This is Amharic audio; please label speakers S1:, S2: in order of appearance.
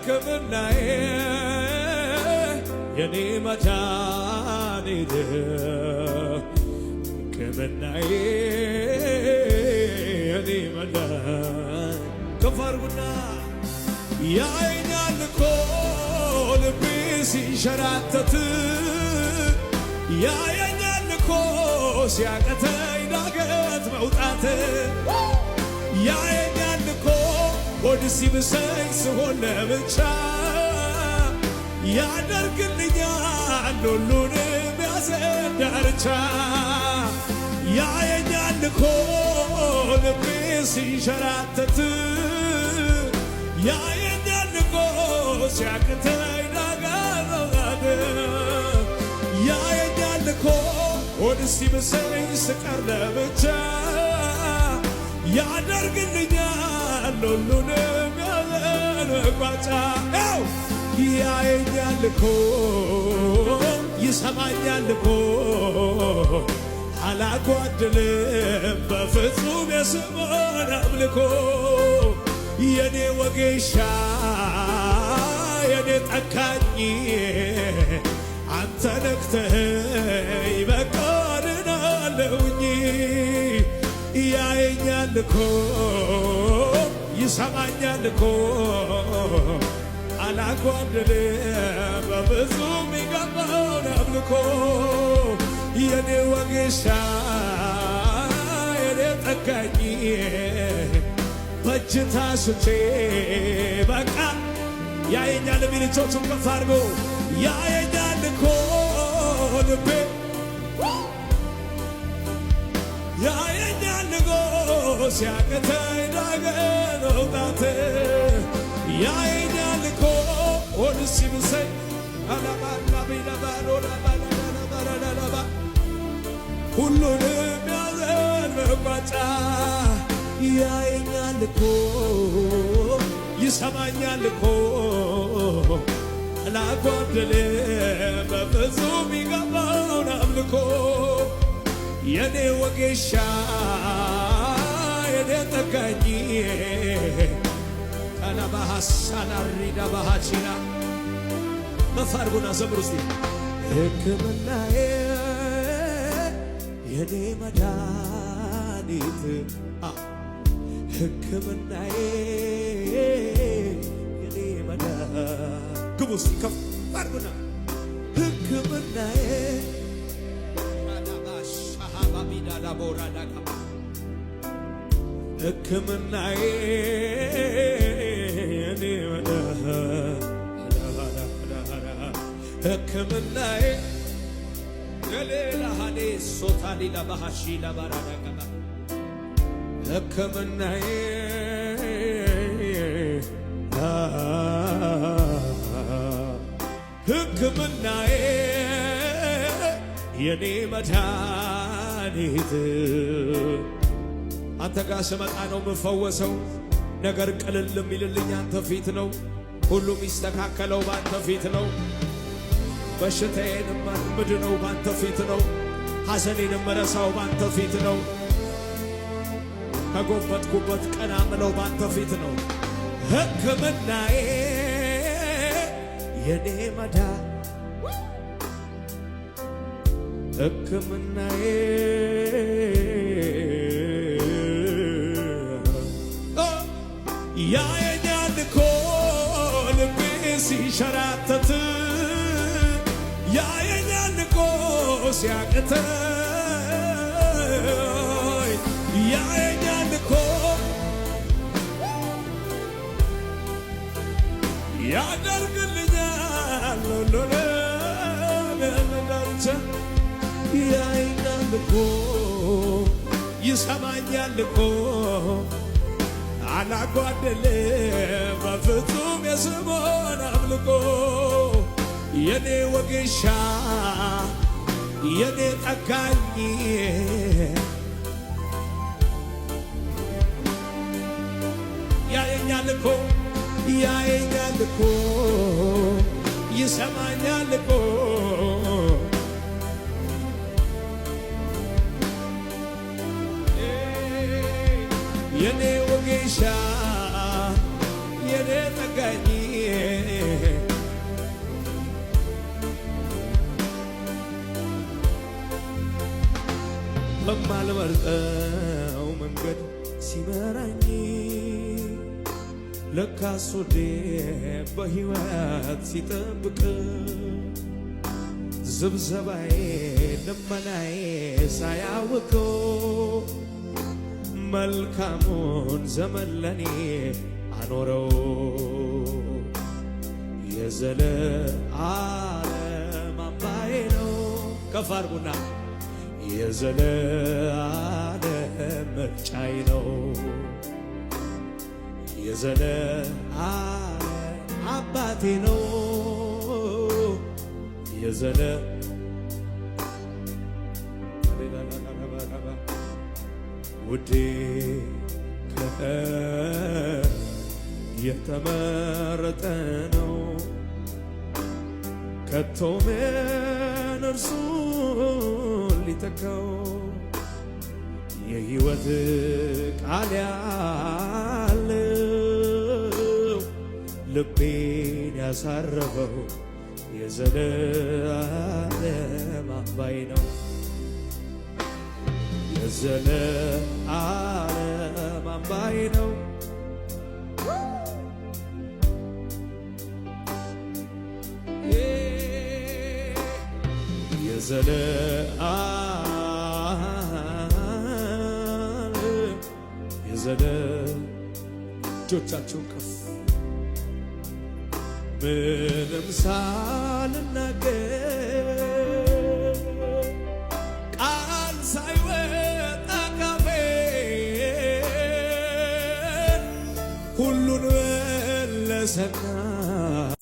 S1: ሕክምናዬ የኔ መድኃኒት ሕክምናዬ የኔ መድኃኒት ከፍ አድርጉና ያየኛል እኮ ልቤ ሲንሸራተት ያየኛል እኮ ሲያቅተኝ ዳገት መውጣት ያየኛል እኮ ሆድ ሲብሰኝ ስሆን ለብቻ ያደርግልኛል ሁሉንም ያዘን ዳርቻ ያየኛል እኮ ልቤ ሲንሸራተት ያየኛል እኮ ሲያቅተኝ ዳገት መውጣት ያየኛል እኮ ሆድ ሲብሰኝ ስቀር ለብቻ ያደርግልኛል ሁሉንም ያዘን መቋጫ ያየኛል እኮ ይሰማኛል እኮ አላጓድልም በፍጹም የስሙን አምልኮ የኔ ወጌሻ የኔ ጠካኝ አንተ ነክተኸኝ በቃ ድናለሁኝ ያየኛል እኮ ይሰማኛል እኮ አላጓድልም በፍጹም ይገባውን አምልኮ የኔ ወጌሻ የኔ ጠጋኝ በእጅ ታስቼ በቃ ያየኛል የሚል እጆቹን ከፍ አድርጎ ያየኛል እኮ ልቤ ያየኛል እኮ ሲያቅተኝ ዳገት መውጣት ያየኛል እኮ ሆድ ሲብሰኝ ሁሉንም ያዘን መቋጫ ያየኛል እኮ ይሰማኛል እኮ አላጓድልም በፍጹም ይገባውን አምልኮ የኔ ወጌሻ የኔ ጠጋኝ አናባሐሳናሪዳ ባሃቺና መፋርጉና ዘምሩ እስቲ ሕክምናዬ የኔ መድኃኒት ሕክምናዬ የኔ መድኃኒት ግቡ እስቲ ከፍ አድርጉና ሕክምናዬ አናባሻሃባቢዳዳቦራዳካ ሕክምናዬ የኔ መድኃኒት ሕክምናዬ የሌላ ሀኔ ሶታሊ ለባሃሺ ለባራዳቀባ ሕክምናዬ ሕክምናዬ የኔ መድኃኒት አንተ ጋር ስመጣ ነው የምፈወሰው። ነገር ቅልል የሚልልኝ አንተ ፊት ነው። ሁሉም የሚስተካከለው ባንተ ፊት ነው። በሽታዬንም ምድነው ባንተ ፊት ነው። ሐዘኔንም መረሳው ባንተ ፊት ነው። ከጎበጥኩበት ቀና ምለው ባንተ ፊት ነው። ሕክምናዬ የኔ መዳን ሕክምናዬ ያየኛል እኮ ልቤ ሲንሸራተት ያየኛል እኮ ሲያቅተኝ ያየኛል እኮ ያደርግልኛል ሁሉንም ያለዳርቻ ያየኛል እኮ ይሰማኛል እኮ አላጓደለም በፍጹም የስሙን አምልኮ የኔ ወጌሻ የኔ ጠጋኝ ያየኛል እኮ ያየኛል እኮ ይሰማኛል እኮ የኔ ወጌሻ የኔ ጠጋኝ በማልመርጠው መንገድ ሲመራኝ ለካስ ወዴ በሕይወት ሲጠብቅ ዝብዘባዬ ልመናዬ ሳያውቀው መልካሙን ዘመን ለኔ አኖረው። የዘለዓለም አምባዬ ነው። ከፍ አድርጉና የዘለዓለም ምርጫዬ ነው። የዘለዓለም አባቴ ነው። ውዴ የተመረጠ ነው። ከቶ ምን እርሱን ሊተካው? የሕይወት ቃል ያለው ልቤን ያሳረፈው የዘለዓለም አምባዬ ነው። የዘለዓለም አምባዬ ነው። እጆቻችሁን ከፍ ምንም ሳልናገር ቃል ሳይወጣ ካፌ ሁሉን መለሰና